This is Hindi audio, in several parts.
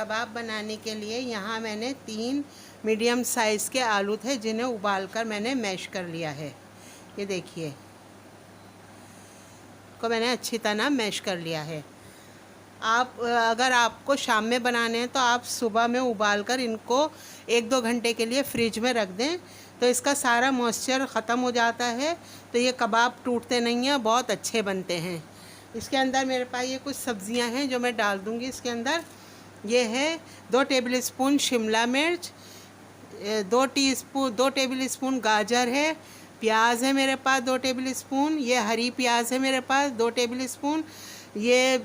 कबाब बनाने के लिए यहाँ मैंने 3 मीडियम साइज़ के आलू थे जिन्हें उबालकर मैंने मैश कर लिया है। ये देखिए, को मैंने अच्छी तरह मैश कर लिया है। आप अगर आपको शाम में बनाने हैं तो आप सुबह में उबालकर इनको 1-2 घंटे के लिए फ्रिज में रख दें, तो इसका सारा मॉइस्चर ख़त्म हो जाता है, तो ये कबाब टूटते नहीं हैं, बहुत अच्छे बनते हैं। इसके अंदर मेरे पास ये कुछ सब्ज़ियां हैं जो मैं डाल दूंगी इसके अंदर। ये है 2 टेबल स्पून शिमला मिर्च, 2 टेबल स्पून गाजर है, प्याज है मेरे पास 2 टेबल स्पून, ये हरी प्याज है मेरे पास 2 टेबल स्पून, ये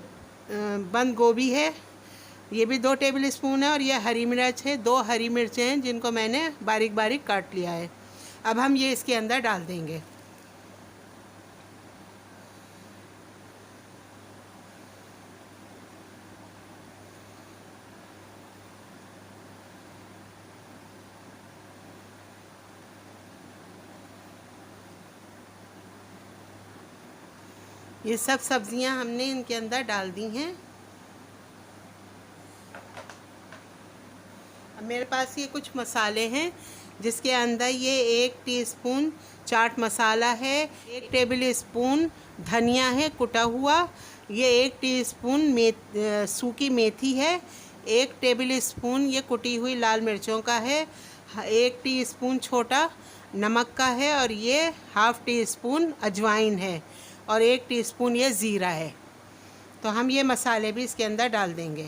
बंद गोभी है, ये भी 2 टेबल स्पून है, और ये हरी मिर्च है, 2 हरी मिर्चें हैं जिनको मैंने बारीक बारीक काट लिया है। अब हम ये इसके अंदर डाल देंगे। ये सब सब्जियां हमने इनके अंदर डाल दी हैं। अब मेरे पास ये कुछ मसाले हैं जिसके अंदर ये 1 टीस्पून चाट मसाला है, 1 टेबल स्पून धनिया है कुटा हुआ, ये 1 टीस्पून सूखी मेथी है, 1 टेबल स्पून ये कुटी हुई लाल मिर्चों का है, 1 टीस्पून छोटा नमक का है, और ये ½ टीस्पून अजवाइन है, और 1 टीस्पून ये ज़ीरा है। तो हम ये मसाले भी इसके अंदर डाल देंगे।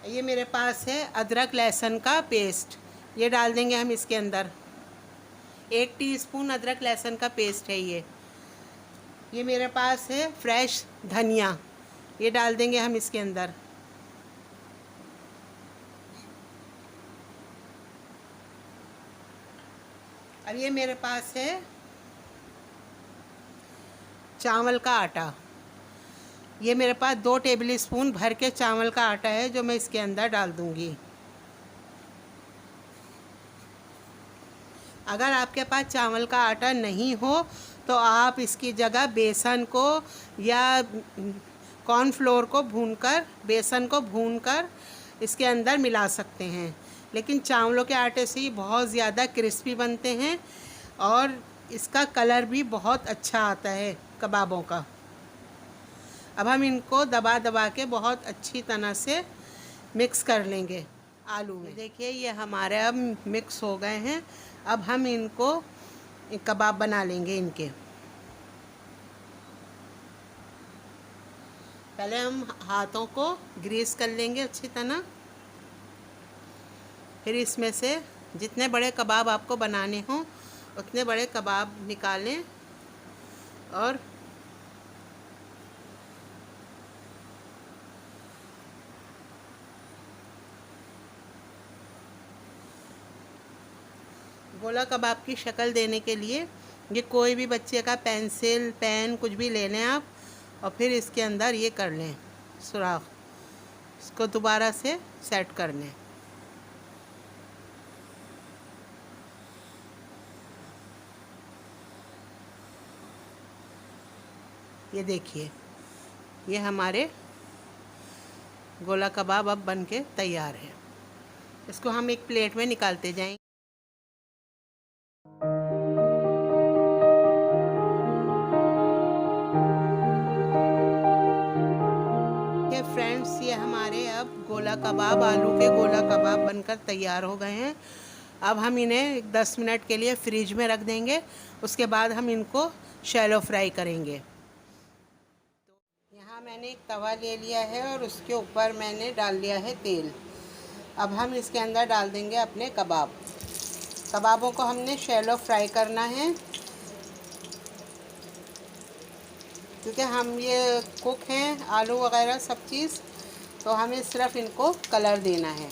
ये मेरे पास है अदरक लहसुन का पेस्ट, ये डाल देंगे हम इसके अंदर। 1 टीस्पून अदरक लहसुन का पेस्ट है ये मेरे पास है फ्रेश धनिया, ये डाल देंगे हम इसके अंदर। अब ये मेरे पास है चावल का आटा, ये मेरे पास 2 टेबल स्पून भर के चावल का आटा है जो मैं इसके अंदर डाल दूंगी। अगर आपके पास चावल का आटा नहीं हो तो आप इसकी जगह बेसन को या कॉर्नफ्लोर को भूनकर, बेसन को भूनकर इसके अंदर मिला सकते हैं, लेकिन चावलों के आटे से ही बहुत ज़्यादा क्रिस्पी बनते हैं और इसका कलर भी बहुत अच्छा आता है कबाबों का। अब हम इनको दबा दबा के बहुत अच्छी तरह से मिक्स कर लेंगे आलू में। देखिए ये हमारे अब मिक्स हो गए हैं। अब हम इनको कबाब बना लेंगे इनके। पहले हम हाथों को ग्रीस कर लेंगे अच्छी तरह, फिर इसमें से जितने बड़े कबाब आपको बनाने हों उतने बड़े कबाब निकालें और गोला कबाब की शक्ल देने के लिए ये कोई भी बच्चे का पेंसिल, पेन कुछ भी ले लें आप, और फिर इसके अंदर ये कर लें सुराख, इसको दोबारा से सेट कर लें। ये देखिए ये हमारे गोला कबाब अब बन के तैयार है। इसको हम एक प्लेट में निकालते जाएंगे। फ्रेंड्स ये हमारे अब गोला कबाब, आलू के गोला कबाब बनकर तैयार हो गए हैं। अब हम इन्हें 10 मिनट के लिए फ्रिज में रख देंगे, उसके बाद हम इनको शैलो फ्राई करेंगे। तो यहाँ मैंने एक तवा ले लिया है और उसके ऊपर मैंने डाल लिया है तेल। अब हम इसके अंदर डाल देंगे अपने कबाब। कबाबों को हमने शैलो फ्राई करना है क्योंकि हम ये कुक हैं, आलू वगैरह सब चीज़, तो हमें सिर्फ इनको कलर देना है।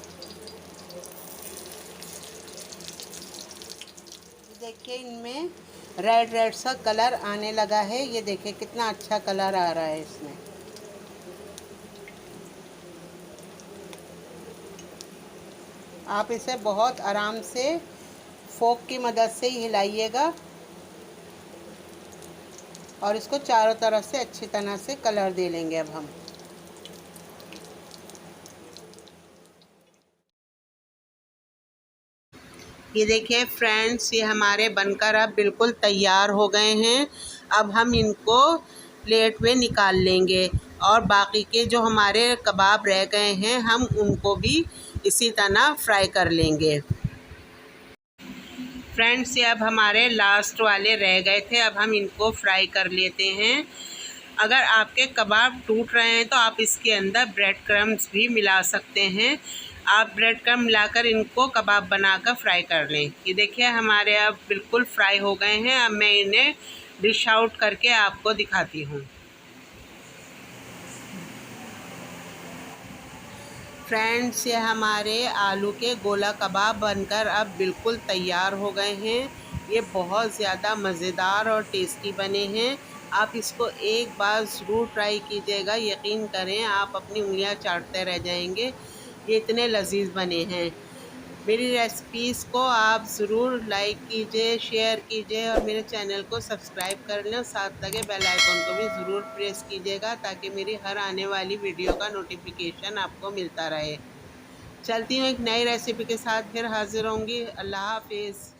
देखिए इनमें रेड रेड सा कलर आने लगा है, ये देखिए कितना अच्छा कलर आ रहा है इसमें। आप इसे बहुत आराम से फोक की मदद से ही हिलाइएगा। और इसको चारों तरफ से अच्छी तरह से कलर दे लेंगे अब हम। ये देखिए फ्रेंड्स, ये हमारे बनकर अब बिल्कुल तैयार हो गए हैं। अब हम इनको प्लेट में निकाल लेंगे और बाकी के जो हमारे कबाब रह गए हैं हम उनको भी इसी तरह फ्राई कर लेंगे। फ्रेंड्स, ये अब हमारे लास्ट वाले रह गए थे, अब हम इनको फ्राई कर लेते हैं। अगर आपके कबाब टूट रहे हैं तो आप इसके अंदर ब्रेड क्रम्स भी मिला सकते हैं। आप ब्रेड क्रम्ब मिलाकर इनको कबाब बनाकर फ्राई कर लें। ये देखिए हमारे अब बिल्कुल फ्राई हो गए हैं। अब मैं इन्हें डिश आउट करके आपको दिखाती हूँ। फ्रेंड्स, ये हमारे आलू के गोला कबाब बनकर अब बिल्कुल तैयार हो गए हैं। ये बहुत ज़्यादा मज़ेदार और टेस्टी बने हैं। आप इसको एक बार ज़रूर ट्राई कीजिएगा, यकीन करें आप अपनी उंगलियां चाटते रह जाएंगे, ये इतने लजीज बने हैं। मेरी रेसिपीज़ को आप ज़रूर लाइक कीजिए, शेयर कीजिए और मेरे चैनल को सब्सक्राइब कर लें। साथ लगे बेल आइकन को भी ज़रूर प्रेस कीजिएगा ताकि मेरी हर आने वाली वीडियो का नोटिफिकेशन आपको मिलता रहे। चलती हूँ एक नई रेसिपी के साथ, फिर हाज़िर होंगी। अल्लाह हाफिज़।